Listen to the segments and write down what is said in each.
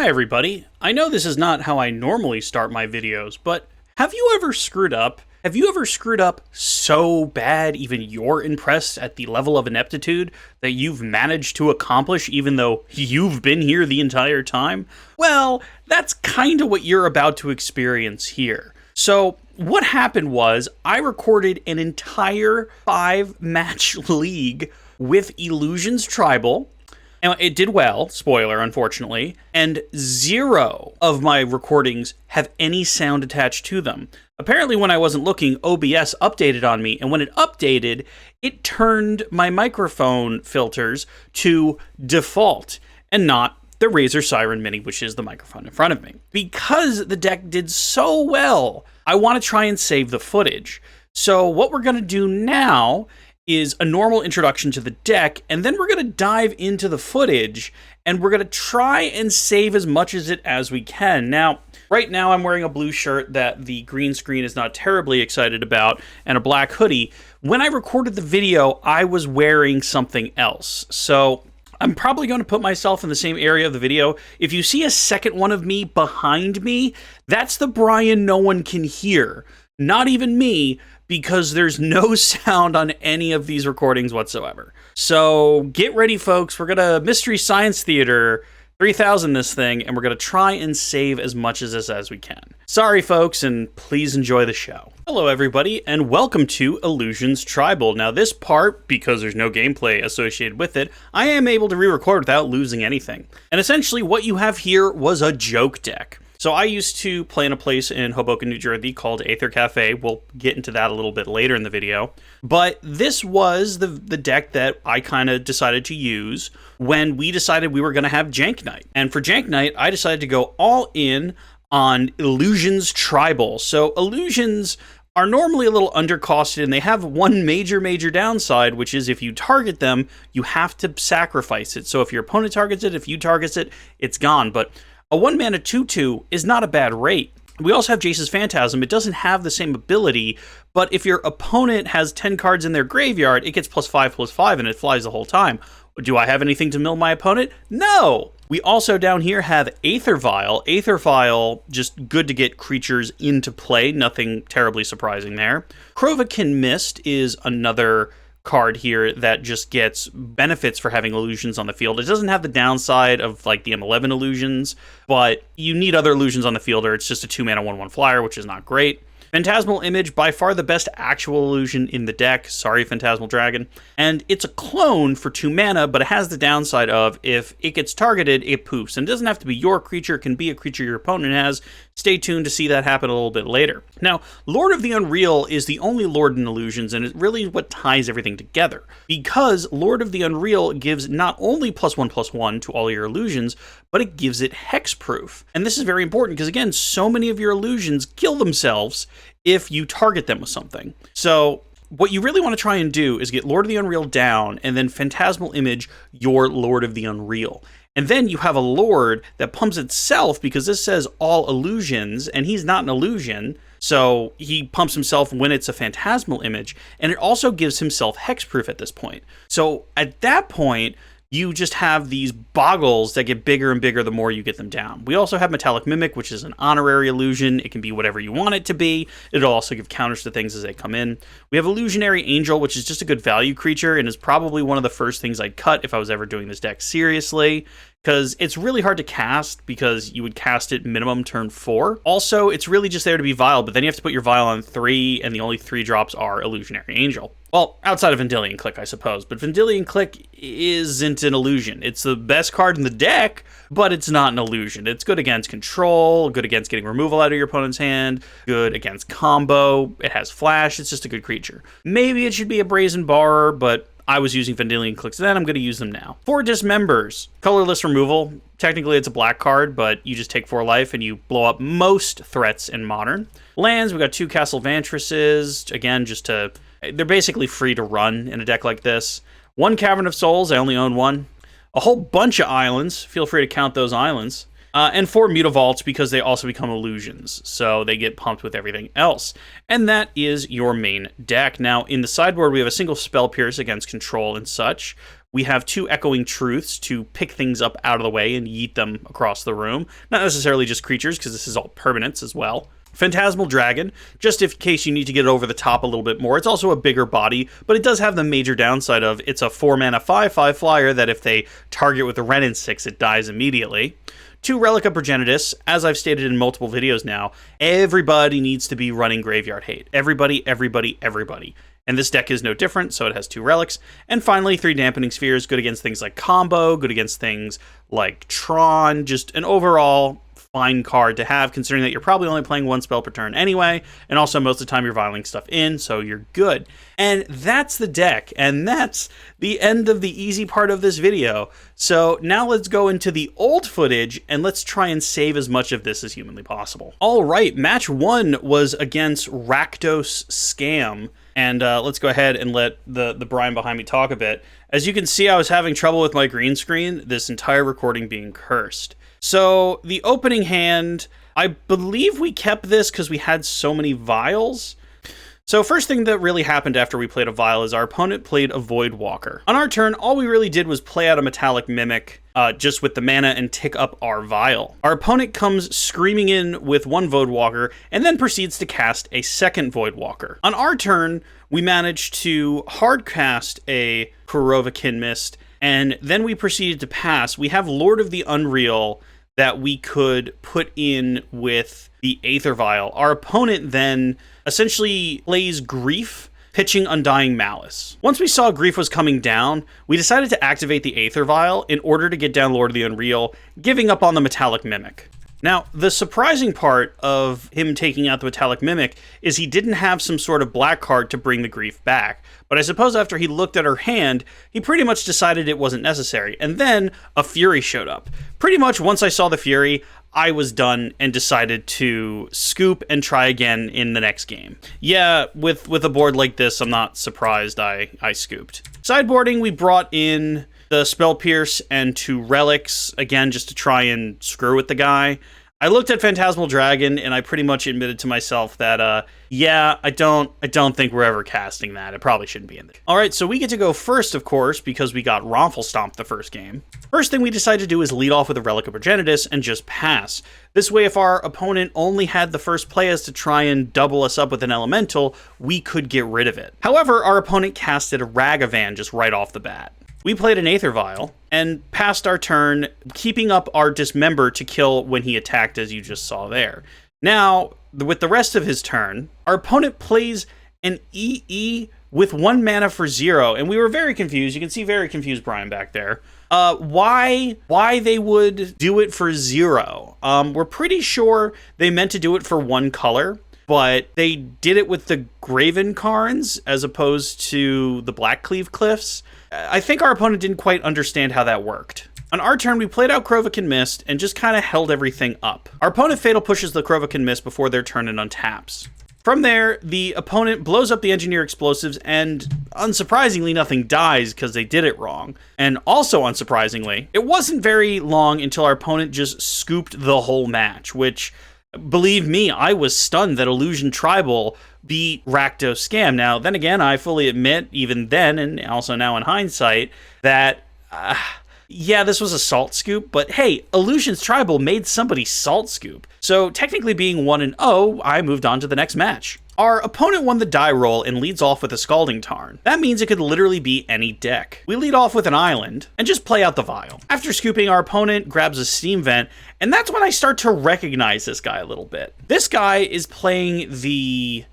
Hi everybody. I know this is not how I normally start my videos, but have you ever screwed up? Have you ever screwed up so bad even you're impressed at the level of ineptitude that you've managed to accomplish even though you've been here the entire time? Well, that's kind of what you're about to experience here. So what happened was I recorded an entire 5-match league with Illusions Tribal. And it did well, spoiler, unfortunately, and 0 of my recordings have any sound attached to them. Apparently, when I wasn't looking, OBS updated on me, and when it updated, it turned my microphone filters to default, and not the Razer Siren Mini, which is the microphone in front of me. Because the deck did so well, I want to try and save the footage. So what we're going to do now is a normal introduction to the deck, and then we're going to dive into the footage, and we're going to try and save as much of it as we can. Now, right now I'm wearing a blue shirt that the green screen is not terribly excited about, and a black hoodie. When I recorded the video, I was wearing something else, so I'm probably going to put myself in the same area of the video. If you see a second one of me behind me, that's the Brian no one can hear. Not even me, because there's no sound on any of these recordings whatsoever. So get ready, folks. We're going to Mystery Science Theater 3000 this thing, and we're going to try and save as much of this as we can. Sorry, folks, and please enjoy the show. Hello, everybody, and welcome to Illusions Tribal. Now, this part, because there's no gameplay associated with it, I am able to re-record without losing anything. And essentially, what you have here was a joke deck. So I used to play in a place in Hoboken, New Jersey called Aether Cafe. We'll get into that a little bit later in the video. But this was the deck that I kind of decided to use when we decided we were going to have Jank Night. And for Jank Night, I decided to go all in on Illusions Tribal. So Illusions are normally a little undercosted, and they have one major downside, which is if you target them, you have to sacrifice it. So if your opponent targets it, if you target it, it's gone. But a 1-mana 2/2 is not a bad rate. We also have Jace's Phantasm. It doesn't have the same ability, but if your opponent has 10 cards in their graveyard, it gets +5/+5, and it flies the whole time. Do I have anything to mill my opponent? No! We also down here have Aether Vial. Aether Vial, just good to get creatures into play. Nothing terribly surprising there. Krovakin Mist is another card here that just gets benefits for having illusions on the field. It doesn't have the downside of like the M11 illusions, but you need other illusions on the field, or it's just a 2-mana 1/1 flyer, which is not great. Phantasmal Image, by far the best actual illusion in the deck. Sorry, Phantasmal Dragon. And it's a clone for 2 mana, but it has the downside of if it gets targeted, it poofs. And it doesn't have to be your creature, it can be a creature your opponent has. Stay tuned to see that happen a little bit later. Now, Lord of the Unreal is the only Lord in Illusions, and it's really what ties everything together. Because Lord of the Unreal gives not only +1/+1 to all your illusions, but it gives it hexproof. And this is very important because, again, so many of your illusions kill themselves if you target them with something. So what you really want to try and do is get Lord of the Unreal down, and then Phantasmal Image your Lord of the Unreal. And then you have a Lord that pumps itself, because this says all illusions, and he's not an illusion, so he pumps himself when it's a Phantasmal Image, and it also gives himself hexproof at this point. So at that point, you just have these boggles that get bigger and bigger the more you get them down. We also have Metallic Mimic, which is an honorary illusion. It can be whatever you want it to be. It'll also give counters to things as they come in. We have Illusionary Angel, which is just a good value creature, and is probably one of the first things I'd cut if I was ever doing this deck seriously, because it's really hard to cast, because you would cast it minimum turn 4. Also, it's really just there to be Vial, but then you have to put your Vial on 3, and the only 3 drops are Illusionary Angel. Well, outside of Vendilion Click, I suppose, but Vendilion Click isn't an illusion. It's the best card in the deck, but it's not an illusion. It's good against control, good against getting removal out of your opponent's hand, good against combo, it has flash, it's just a good creature. Maybe it should be a Brazen Bar, but I was using Vendilion Clicks then, I'm going to use them now. 4 Dismembers, colorless removal. Technically it's a black card, but you just take 4 life and you blow up most threats in Modern. Lands, we got 2 Castle Vantresses, again, they're basically free to run in a deck like this. 1 Cavern of Souls, I only own 1. A whole bunch of islands, feel free to count those islands. And 4 Mutavaults, because they also become illusions, so they get pumped with everything else. And that is your main deck. Now, in the sideboard, we have a single Spell Pierce against control and such. We have 2 Echoing Truths to pick things up out of the way and yeet them across the room. Not necessarily just creatures, because this is all permanents as well. Phantasmal Dragon, just in case you need to get it over the top a little bit more. It's also a bigger body, but it does have the major downside of it's a 4-mana 5/5 flyer that if they target with a Renin 6, it dies immediately. 2 Relica Progenitus. As I've stated in multiple videos now, everybody needs to be running Graveyard Hate. Everybody, everybody, everybody. And this deck is no different, so it has 2 relics. And finally, 3 Dampening Spheres, good against things like Combo, good against things like Tron, just an overall fine card to have, considering that you're probably only playing 1 spell per turn anyway, and also most of the time you're vialing stuff in, so you're good. And that's the deck, and that's the end of the easy part of this video. So now let's go into the old footage, and let's try and save as much of this as humanly possible. All right, match 1 was against Rakdos Scam, and let's go ahead and let the Brian behind me talk a bit. As you can see, I was having trouble with my green screen, this entire recording being cursed. So the opening hand, I believe we kept this because we had so many vials. So first thing that really happened after we played a vial is our opponent played a Voidwalker. On our turn, all we really did was play out a Metallic Mimic just with the mana and tick up our vial. Our opponent comes screaming in with 1 Voidwalker and then proceeds to cast a second Voidwalker. On our turn, we managed to hardcast a Kurovakin Mist, and then we proceeded to pass. We have Lord of the Unreal that we could put in with the Aether Vial. Our opponent then essentially plays Grief, pitching Undying Malice. Once we saw Grief was coming down, we decided to activate the Aether Vial in order to get down Lord of the Unreal, giving up on the Metallic Mimic. Now, the surprising part of him taking out the Metallic Mimic is he didn't have some sort of black card to bring the Grief back. But I suppose after he looked at her hand, he pretty much decided it wasn't necessary. And then a Fury showed up. Pretty much once I saw the Fury, I was done and decided to scoop and try again in the next game. Yeah, with a board like this, I'm not surprised I scooped. Sideboarding, we brought in the Spell Pierce and 2 relics, again, just to try and screw with the guy. I looked at Phantasmal Dragon, and I pretty much admitted to myself that, yeah, I don't think we're ever casting that. It probably shouldn't be in there. All right, so we get to go first, of course, because we got Romfel Stomped the first game. First thing we decided to do is lead off with a Relic of Progenitus and just pass. This way, if our opponent only had the first play as to try and double us up with an Elemental, we could get rid of it. However, our opponent casted a Ragavan just right off the bat. We played an Aether Vial and passed our turn, keeping up our Dismember to kill when he attacked, as you just saw there. Now, with the rest of his turn, our opponent plays an EE with 1 mana for 0, and we were very confused. You can see very confused Brian back there. Why they would do it for 0? We're pretty sure they meant to do it for 1 color, but they did it with the Graven Karns as opposed to the Blackcleave Cliffs. I think our opponent didn't quite understand how that worked. On our turn, we played out Kurovakin Mist and just kind of held everything up. Our opponent Fatal pushes the Kurovakin Mist before their turn and untaps. From there, the opponent blows up the Engineer Explosives, and unsurprisingly, nothing dies because they did it wrong. And also unsurprisingly, it wasn't very long until our opponent just scooped the whole match, which, believe me, I was stunned that Illusion Tribal beat Rakdos Scam. Now, then again, I fully admit, even then, and also now in hindsight, that, yeah, this was a salt scoop, but hey, Illusions Tribal made somebody salt scoop. So technically being 1-0, I moved on to the next match. Our opponent won the die roll and leads off with a Scalding Tarn. That means it could literally be any deck. We lead off with an island and just play out the Vial. After scooping, our opponent grabs a Steam Vent, and that's when I start to recognize this guy a little bit. This guy is playing the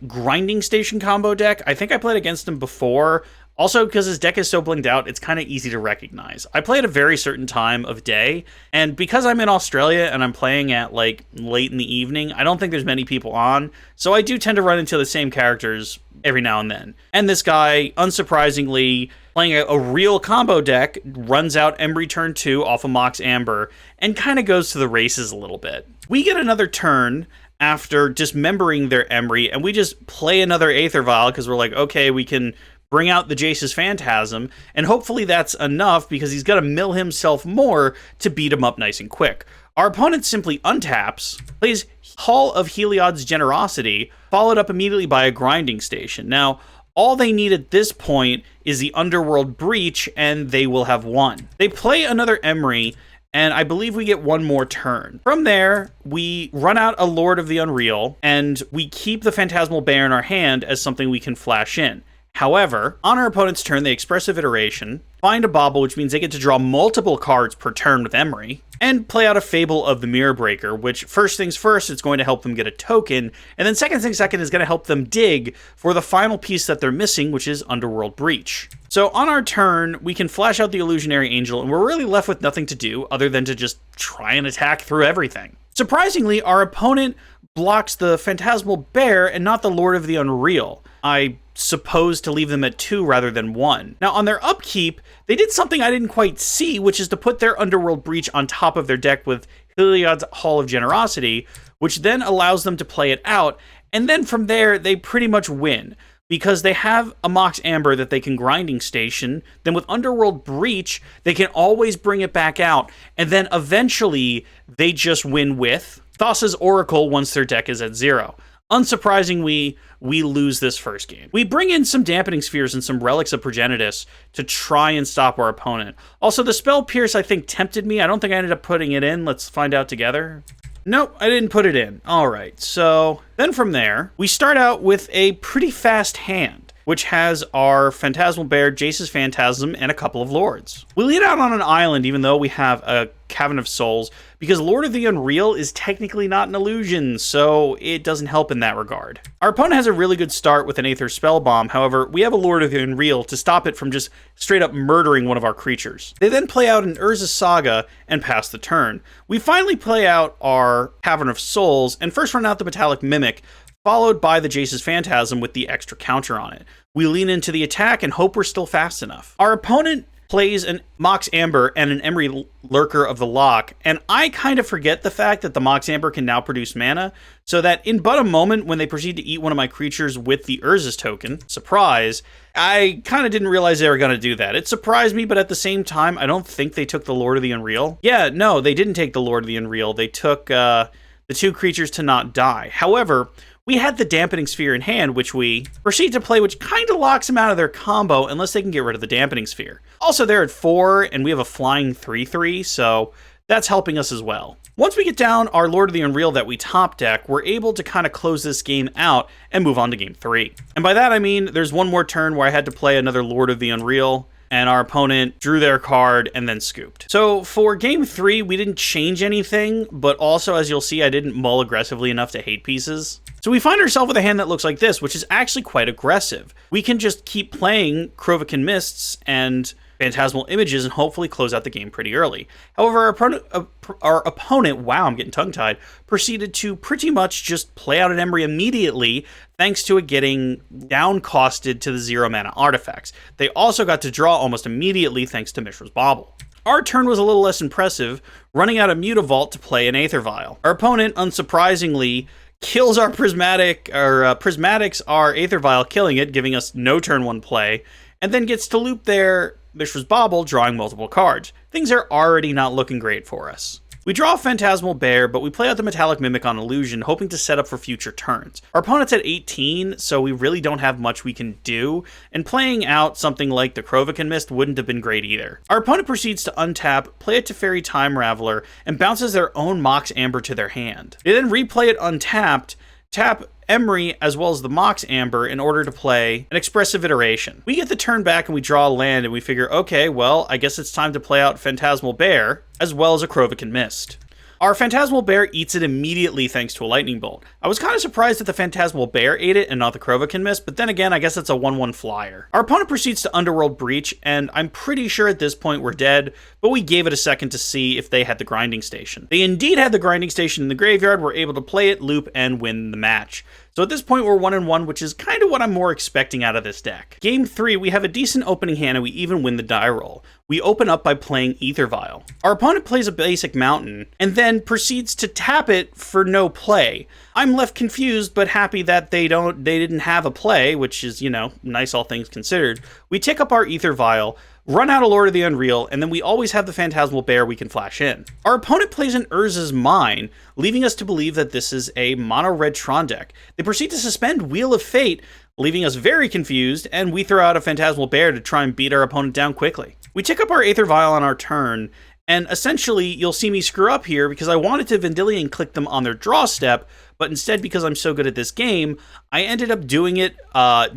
Grinding Station combo deck. I think I played against him before. Also, because his deck is so blinged out, it's kind of easy to recognize. I play at a very certain time of day, and because I'm in Australia and I'm playing at, like, late in the evening, I don't think there's many people on, so I do tend to run into the same characters every now and then. And this guy, unsurprisingly, playing a real combo deck, runs out Embry turn 2 off of Mox Amber, and kind of goes to the races a little bit. We get another turn after dismembering their Embry, and we just play another Aether Vial, because we're like, okay, we can bring out the Jace's Phantasm, and hopefully that's enough because he's got to mill himself more to beat him up nice and quick. Our opponent simply untaps, plays Hall of Heliod's Generosity, followed up immediately by a Grinding Station. Now, All they need at this point is the Underworld Breach, and they will have won. They play another Emery, and I believe we get one more turn. From there, we run out a Lord of the Unreal, and we keep the Phantasmal Bear in our hand as something we can flash in. However, on our opponent's turn, they Expressive Iteration, find a Bauble, which means they get to draw multiple cards per turn with Emery, and play out a Fable of the Mirror Breaker, which, first things first, it's going to help them get a token, and then second things second is going to help them dig for the final piece that they're missing, which is Underworld Breach. So on our turn, we can flash out the Illusionary Angel, and we're really left with nothing to do other than to just try and attack through everything. Surprisingly, our opponent blocks the Phantasmal Bear and not the Lord of the Unreal. I suppose to leave them at 2 rather than 1. Now, on their upkeep, they did something I didn't quite see, which is to put their Underworld Breach on top of their deck with Heliod's Hall of Generosity, which then allows them to play it out, and then from there, they pretty much win. Because they have a Mox Amber that they can Grinding Station, then with Underworld Breach, they can always bring it back out, and then eventually, they just win with Thassa's Oracle once their deck is at 0. Unsurprisingly, we lose this first game. We bring in some Dampening Spheres and some Relics of Progenitus to try and stop our opponent. Also, the Spell Pierce, I think, tempted me. I don't think I ended up putting it in. Let's find out together. Nope, I didn't put it in. All right, so then from there, we start out with a pretty fast hand, which has our Phantasmal Bear, Jace's Phantasm, and a couple of Lords. We lead out on an island, even though we have a Cavern of Souls, because Lord of the Unreal is technically not an illusion, so it doesn't help in that regard. Our opponent has a really good start with an Aether Spell Bomb, however, we have a Lord of the Unreal to stop it from just straight up murdering one of our creatures. They then play out an Urza's Saga and pass the turn. We finally play out our Cavern of Souls, and first run out the Metallic Mimic, followed by the Jace's Phantasm with the extra counter on it. We lean into the attack and hope we're still fast enough. Our opponent plays an Mox Amber and an Emery Lurker of the Lock, and I kind of forget the fact that the Mox Amber can now produce mana, so that in but a moment when they proceed to eat one of my creatures with the Urza's token, surprise, I kind of didn't realize they were going to do that. It surprised me, but at the same time, I don't think they took the Lord of the Unreal. Yeah, no, they didn't take the Lord of the Unreal. They took the 2 creatures to not die. However, we had the Dampening Sphere in hand, which we proceed to play, which kind of locks them out of their combo unless they can get rid of the Dampening Sphere. Also, they're at 4, and we have a flying 3/3, so that's helping us as well. Once we get down our Lord of the Unreal that we top deck, we're able to kind of close this game out and move on to game 3. And by that, I mean there's one more turn where I had to play another Lord of the Unreal, and our opponent drew their card and then scooped. So for game 3, we didn't change anything, but also, as you'll see, I didn't mull aggressively enough to hate pieces. So we find ourselves with a hand that looks like this, which is actually quite aggressive. We can just keep playing Krovikan Mists and Phantasmal Images and hopefully close out the game pretty early. However, our opponent, wow, I'm getting tongue-tied, proceeded to pretty much just play out an Emery immediately, thanks to it getting downcosted to the 0 mana artifacts. They also got to draw almost immediately thanks to Mishra's Bauble. Our turn was a little less impressive, running out a Mutavault to play an Aether Vial. Our opponent, unsurprisingly, kills our Prismatics our Aether Vial, killing it, giving us no turn 1 play, and then gets to loop their Mishra's Bauble, drawing multiple cards. Things are already not looking great for us. We draw a Phantasmal Bear, but we play out the Metallic Mimic on Illusion, hoping to set up for future turns. Our opponent's at 18, so we really don't have much we can do, and playing out something like the Krovikan Mist wouldn't have been great either. Our opponent proceeds to untap, play it to Fairy Time Raveler, and bounces their own Mox Amber to their hand. They then replay it untapped, tap Emery as well as the Mox Amber in order to play an Expressive Iteration. We get the turn back and we draw a land and we figure, okay, well, I guess it's time to play out Phantasmal Bear as well as a Krovikan Mist. Our Phantasmal Bear eats it immediately thanks to a Lightning Bolt. I was kind of surprised that the Phantasmal Bear ate it and not the Krovikan Mist, but then again, I guess it's a 1/1 flyer. Our opponent proceeds to Underworld Breach, and I'm pretty sure at this point we're dead, but we gave it a second to see if they had the Grinding Station. They indeed had the Grinding Station in the graveyard, were able to play it, loop, and win the match. So at this point, we're 1-1, which is kind of what I'm more expecting out of this deck. Game 3, we have a decent opening hand, and we even win the die roll. We open up by playing Aether Vial. Our opponent plays a basic mountain, and then proceeds to tap it for no play. I'm left confused, but happy that they didn't have a play, which is, you know, nice all things considered. We tick up our Aether Vial, run out a Lord of the Unreal, and then we always have the Phantasmal Bear we can flash in. Our opponent plays an Urza's Mine, leaving us to believe that this is a mono-red Tron deck. They proceed to suspend Wheel of Fate, leaving us very confused, and we throw out a Phantasmal Bear to try and beat our opponent down quickly. We tick up our Aether Vial on our turn, and essentially, you'll see me screw up here because I wanted to Vendilion click them on their draw step, but instead, because I'm so good at this game, I ended up doing it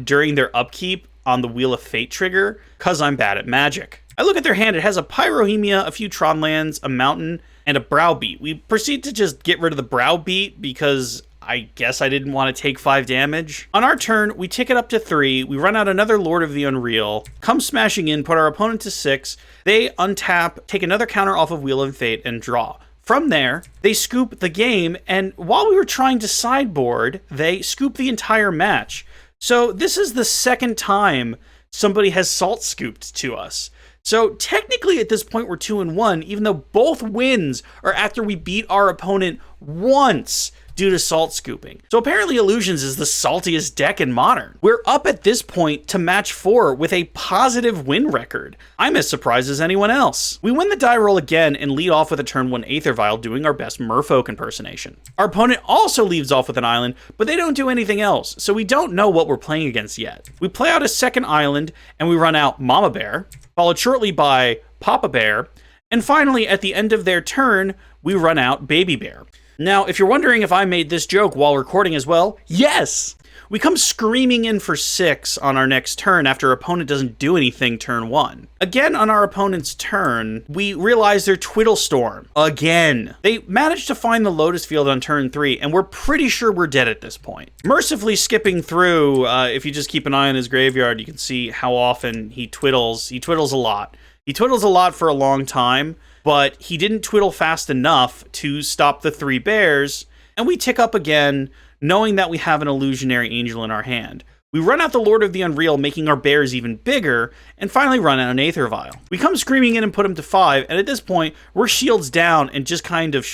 during their upkeep on the Wheel of Fate trigger, because I'm bad at Magic. I look at their hand, it has a Pyrohemia, a few Tron lands, a Mountain, and a Browbeat. We proceed to just get rid of the Browbeat because I guess I didn't want to take 5 damage. On our turn, we tick it up to 3, we run out another Lord of the Unreal, come smashing in, put our opponent to 6, they untap, take another counter off of Wheel of Fate, and draw. From there, they scoop the game, and while we were trying to sideboard, they scoop the entire match. So this is the second time somebody has salt scooped to us. So technically at this point we're 2-1, even though both wins are after we beat our opponent once due to salt scooping. So apparently Illusions is the saltiest deck in Modern. We're up at this point to match 4 with a positive win record. I'm as surprised as anyone else. We win the die roll again and lead off with a turn 1 Aether Vial, doing our best Merfolk impersonation. Our opponent also leads off with an island, but they don't do anything else, so we don't know what we're playing against yet. We play out a second island, and we run out Mama Bear, followed shortly by Papa Bear, and finally at the end of their turn, we run out Baby Bear. Now, if you're wondering if I made this joke while recording as well, yes! We come screaming in for 6 on our next turn after our opponent doesn't do anything turn 1. Again, on our opponent's turn, we realize their Twiddle Storm. Again. They managed to find the Lotus Field on turn 3, and we're pretty sure we're dead at this point. Mercifully skipping through, if you just keep an eye on his graveyard, you can see how often he twiddles. He twiddles a lot. He twiddles a lot for a long time, but he didn't twiddle fast enough to stop the 3 bears, and we tick up again, knowing that we have an Illusionary Angel in our hand. We run out the Lord of the Unreal, making our bears even bigger, and finally run out an Aether Vial. We come screaming in and put him to 5, and at this point, we're shields down and just kind of,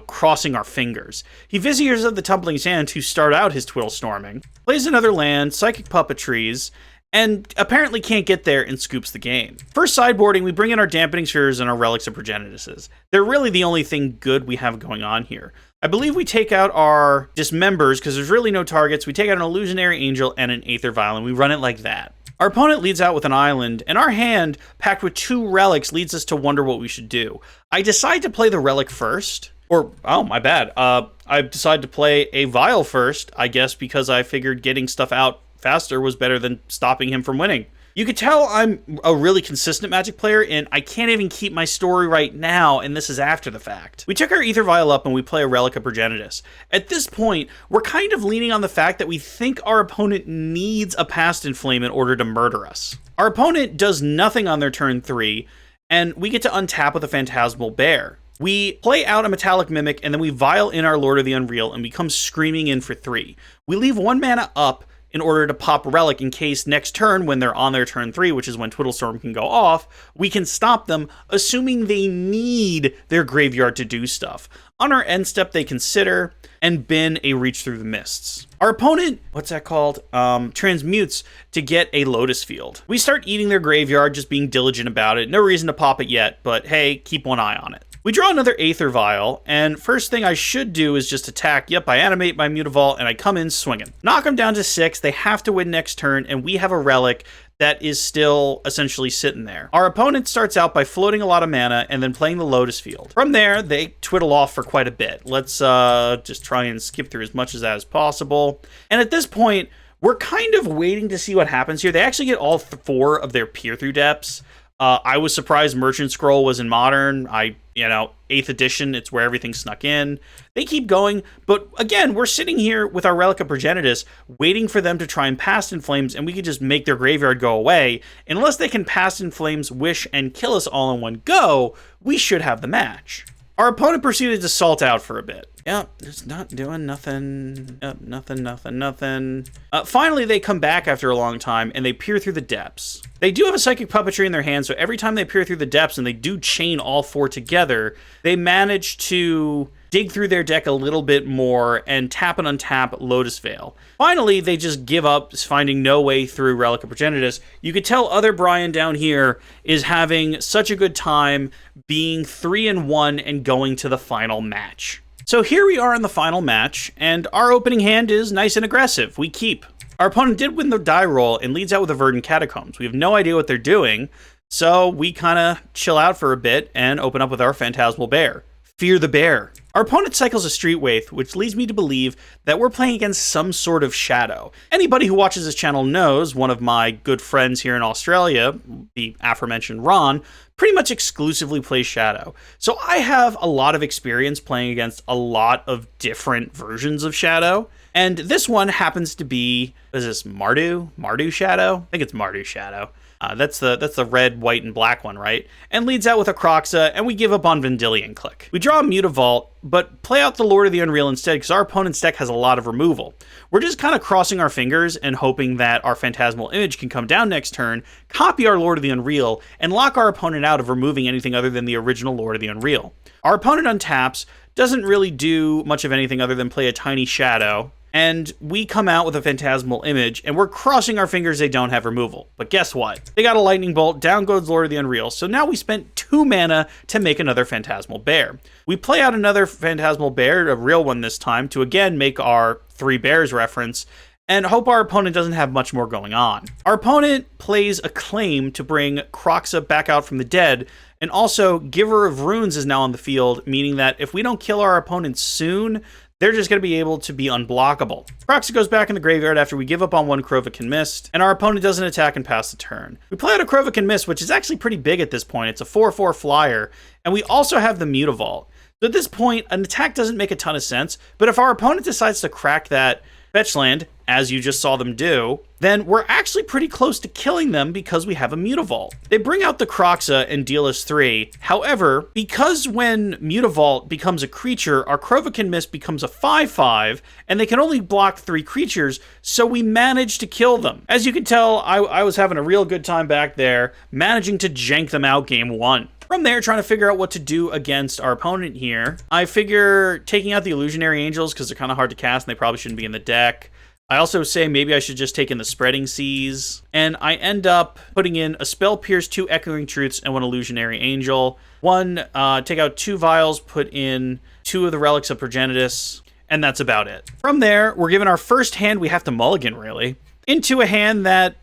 crossing our fingers. He Viziers of the Tumbling Sand to start out his Twiddle Storming, plays another land, Psychic Puppetries, and apparently can't get there and scoops the game. For sideboarding, we bring in our Dampening Spheres and our Relics of Progenituses. They're really the only thing good we have going on here. I believe we take out our Dismembers because there's really no targets. We take out an Illusionary Angel and an Aether Vial, and we run it like that. Our opponent leads out with an island, and our hand, packed with 2 relics, leads us to wonder what we should do. I decide to play the relic first. Or, oh, my bad. I decide to play a Vial first, I guess, because I figured getting stuff out faster was better than stopping him from winning. You could tell I'm a really consistent Magic player, and I can't even keep my story right now, and this is after the fact. We took our Aether Vial up and we play a Relic of Progenitus. At this point, we're kind of leaning on the fact that we think our opponent needs a Past in Flame in order to murder us. Our opponent does nothing on their turn 3, and we get to untap with a Phantasmal Bear. We play out a Metallic Mimic, and then we Vial in our Lord of the Unreal, and we come screaming in for 3. We leave 1 mana up in order to pop Relic in case next turn, when they're on their turn 3, which is when Twiddle Storm can go off, we can stop them, assuming they need their graveyard to do stuff. On our end step, they consider and bin a Reach Through the Mists. Our opponent, what's that called? Transmutes to get a Lotus Field. We start eating their graveyard, just being diligent about it. No reason to pop it yet, but hey, keep one eye on it. We draw another Aether Vial, and first thing I should do is just attack. Yep, I animate my Mutavault, and I come in swinging. Knock them down to 6, they have to win next turn, and we have a Relic that is still essentially sitting there. Our opponent starts out by floating a lot of mana and then playing the Lotus Field. From there, they twiddle off for quite a bit. Let's just try and skip through as much of that as possible. And at this point, we're kind of waiting to see what happens here. They actually get all 4 of their Peer Through Depths. I was surprised Merchant Scroll was in Modern. 8th edition, it's where everything snuck in. They keep going, but again, we're sitting here with our Relic of Progenitus, waiting for them to try and Past in Flames, and we could just make their graveyard go away. Unless they can Past in Flames, Wish, and kill us all in one go, we should have the match. Our opponent proceeded to salt out for a bit. Yep, it's not doing nothing. Yep, nothing. Finally, they come back after a long time, and they peer through the depths. They do have a Psychic Puppetry in their hand, so every time they peer through the depths, and they do chain all 4 together, they manage to dig through their deck a little bit more and tap and untap Lotus Veil. Finally, they just give up, finding no way through Relic of Progenitus. You could tell other Brian down here is having such a good time being 3-1 and going to the final match. So here we are in the final match, and our opening hand is nice and aggressive. We keep. Our opponent did win the die roll and leads out with a Verdant Catacombs. We have no idea what they're doing, so we kind of chill out for a bit and open up with our Phantasmal Bear. Fear the Bear. Our opponent cycles a Street Wraith, which leads me to believe that we're playing against some sort of shadow. Anybody who watches this channel knows one of my good friends here in Australia, the aforementioned Ron, pretty much exclusively plays shadow. So I have a lot of experience playing against a lot of different versions of shadow. And this one happens to be, is this Mardu? Mardu Shadow? I think it's Mardu Shadow. That's the red, white, and black one, right? And leads out with a Kroxa, and we give up on Vendilion Click. We draw a Mutavault, but play out the Lord of the Unreal instead, because our opponent's deck has a lot of removal. We're just kind of crossing our fingers and hoping that our Phantasmal Image can come down next turn, copy our Lord of the Unreal, and lock our opponent out of removing anything other than the original Lord of the Unreal. Our opponent untaps, doesn't really do much of anything other than play a tiny Shadow, and we come out with a Phantasmal Image, and we're crossing our fingers they don't have removal. But guess what? They got a Lightning Bolt, down goes Lord of the Unreal, so now we spent 2 mana to make another Phantasmal Bear. We play out another Phantasmal Bear, a real one this time, to again make our 3 bears reference, and hope our opponent doesn't have much more going on. Our opponent plays Acclaim to bring Kroxa back out from the dead, and also Giver of Runes is now on the field, meaning that if we don't kill our opponent soon, they're just going to be able to be unblockable. Kroxa goes back in the graveyard after we give up on 1 Krovikan Mist, and our opponent doesn't attack and pass the turn. We play out a Krovikan Mist, which is actually pretty big at this point. It's a 4/4 flyer, and we also have the Mutavault. So at this point, an attack doesn't make a ton of sense, but if our opponent decides to crack that fetch land, as you just saw them do, then we're actually pretty close to killing them because we have a Mutavault. They bring out the Kroxa and deal us 3. However, because when Mutavault becomes a creature, our Krovikan Mist becomes a 5/5, and they can only block 3 creatures, so we manage to kill them. As you can tell, I was having a real good time back there, managing to jank them out game 1. From there, trying to figure out what to do against our opponent here. I figure taking out the Illusionary Angels, because they're kind of hard to cast and they probably shouldn't be in the deck. I also say maybe I should just take in the Spreading Seas, and I end up putting in a Spell Pierce, 2 Echoing Truths, and 1 Illusionary Angel. Take out 2 Vials, put in 2 of the Relics of Progenitus, and that's about it. From there, we're given our first hand we have to mulligan, really, into a hand that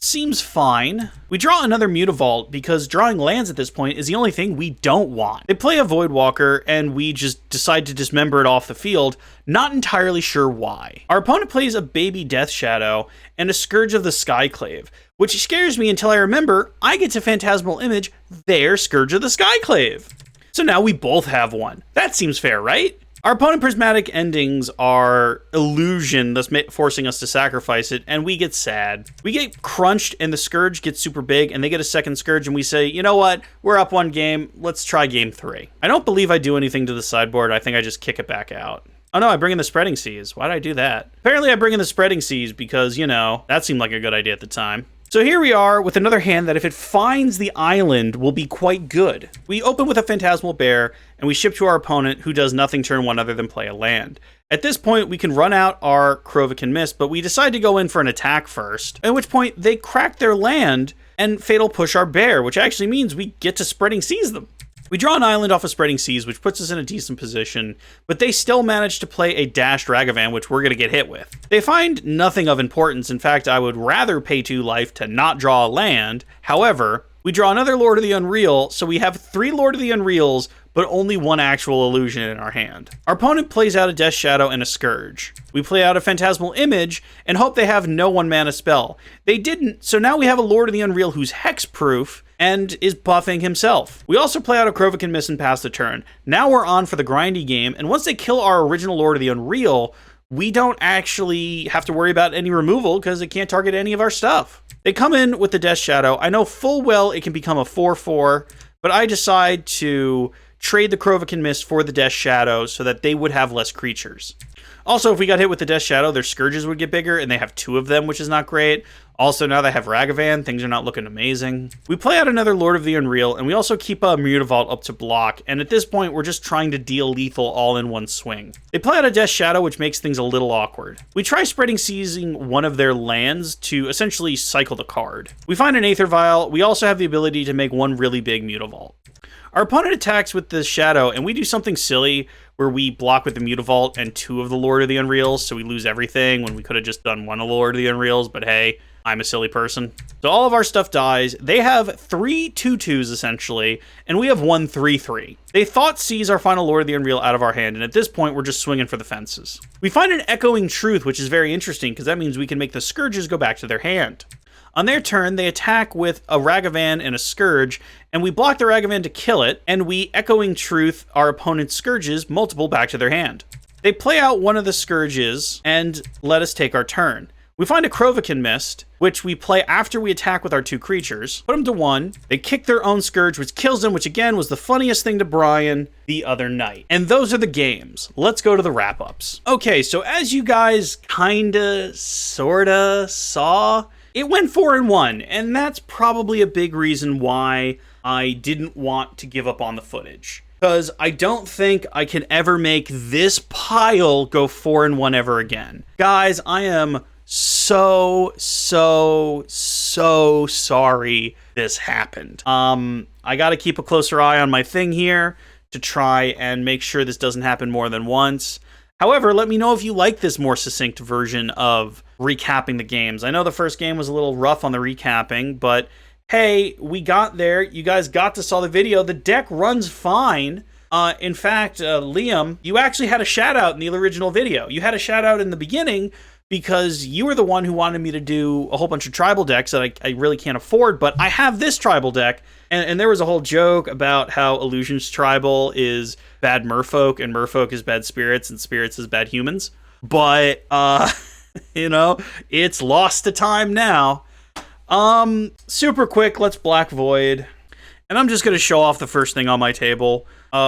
seems fine. We draw another Mutavault because drawing lands at this point is the only thing we don't want. They play a Voidwalker, and we just decide to dismember it off the field, not entirely sure why. Our opponent plays a Baby Death Shadow and a Scourge of the Skyclave, which scares me until I remember I get to Phantasmal Image their Scourge of the Skyclave. So now we both have one. That seems fair, right? Our opponent Prismatic Endings are illusion, thus forcing us to sacrifice it, and we get sad. We get crunched, and the Scourge gets super big, and they get a second Scourge, and we say, you know what, we're up 1 game, let's try game 3. I don't believe I do anything to the sideboard, I think I just kick it back out. Oh no, I bring in the Spreading Seas. Why did I do that? Apparently I bring in the Spreading Seas because, you know, that seemed like a good idea at the time. So here we are with another hand that if it finds the island will be quite good. We open with a Phantasmal Bear, and we ship to our opponent who does nothing turn 1 other than play a land. At this point, we can run out our Krovikan Mist, but we decide to go in for an attack first, at which point they crack their land and Fatal Push our bear, which actually means we get to Spreading Seas them. We draw an island off of Spreading Seas, which puts us in a decent position, but they still manage to play a dashed Ragavan, which we're going to get hit with. They find nothing of importance. In fact, I would rather pay 2 life to not draw a land. However, we draw another Lord of the Unreal, so we have 3 Lord of the Unreals, but only 1 actual illusion in our hand. Our opponent plays out a Death Shadow and a Scourge. We play out a Phantasmal Image and hope they have no 1-mana spell. They didn't, so now we have a Lord of the Unreal who's hexproof and is buffing himself. We also play out a Krovikan Mist and pass the turn. Now we're on for the grindy game, and once they kill our original Lord of the Unreal, we don't actually have to worry about any removal because it can't target any of our stuff. They come in with the Death Shadow. I know full well it can become a 4/4, but I decide to trade the Krovikan Mist for the Death Shadow so that they would have less creatures. Also, if we got hit with the Death Shadow, their Scourges would get bigger, and they have 2 of them, which is not great. Also, now they have Ragavan, things are not looking amazing. We play out another Lord of the Unreal, and we also keep a Mutavault up to block, and at this point, we're just trying to deal lethal all in 1 swing. They play out a Death Shadow, which makes things a little awkward. We try Spreading Seizing one of their lands to essentially cycle the card. We find an Aether Vial. We also have the ability to make 1 really big Mutavault. Our opponent attacks with the Shadow, and we do something silly where we block with the Mutavault and 2 of the Lord of the Unreals, so we lose everything when we could have just done 1 of the Lord of the Unreals, but hey, I'm a silly person. So all of our stuff dies. They have 3 2/2s, essentially, and we have 1 3/3. They Thoughtseize our final Lord of the Unreal out of our hand, and at this point, we're just swinging for the fences. We find an Echoing Truth, which is very interesting, because that means we can make the Scourges go back to their hand. On their turn, they attack with a Ragavan and a Scourge, and we block the Ragavan to kill it, and we Echoing Truth our opponent's Scourges multiple back to their hand. They play out one of the Scourges and let us take our turn. We find a Krovikan Mist, which we play after we attack with our 2 creatures, put them to 1, they kick their own Scourge, which kills them, which again was the funniest thing to Brian the other night. And those are the games. Let's go to the wrap-ups. Okay, so as you guys kinda, sorta saw, it went 4-1, and that's probably a big reason why I didn't want to give up on the footage. Because I don't think I can ever make this pile go 4-1 ever again. Guys, I am so sorry this happened. I gotta keep a closer eye on my thing here to try and make sure this doesn't happen more than once. However, let me know if you like this more succinct version of recapping the games. I know the first game was a little rough on the recapping, but hey, we got there. You guys got to saw the video. The deck runs fine. In fact, Liam, you actually had a shout out in the original video. You had a shout out in the beginning because you were the one who wanted me to do a whole bunch of tribal decks that I really can't afford, but I have this tribal deck, and there was a whole joke about how Illusions Tribal is bad merfolk, and merfolk is bad spirits, and spirits is bad humans. But, you know, it's lost to time now. Super quick, let's Black Void. And I'm just going to show off the first thing on my table,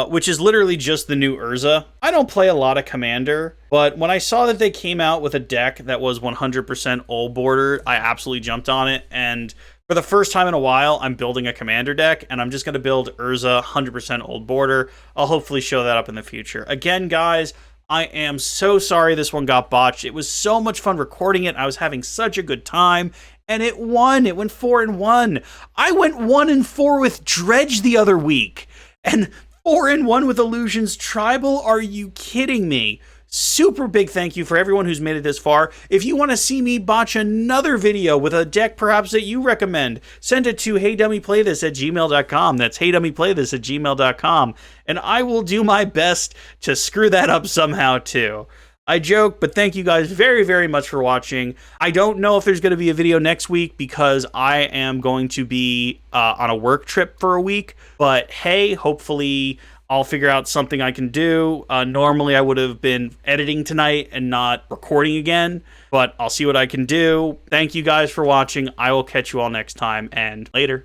which is literally just the new Urza. I don't play a lot of Commander, but when I saw that they came out with a deck that was 100% old border, I absolutely jumped on it. And for the first time in a while, I'm building a Commander deck, and I'm just going to build Urza 100% old border. I'll hopefully show that up in the future. Again, guys, I am so sorry this one got botched. It was so much fun recording it. I was having such a good time. And it won. It went 4-1. I went 1-4 with Dredge the other week. And 4-1 with Illusions Tribal? Are you kidding me? Super big thank you for everyone who's made it this far. If you want to see me botch another video with a deck perhaps that you recommend, send it to heydummyplaythis@gmail.com. That's heydummyplaythis@gmail.com. And I will do my best to screw that up somehow too. I joke, but thank you guys very, very much for watching. I don't know if there's going to be a video next week because I am going to be on a work trip for a week. But hey, hopefully I'll figure out something I can do. Normally I would have been editing tonight and not recording again, but I'll see what I can do. Thank you guys for watching. I will catch you all next time, and later.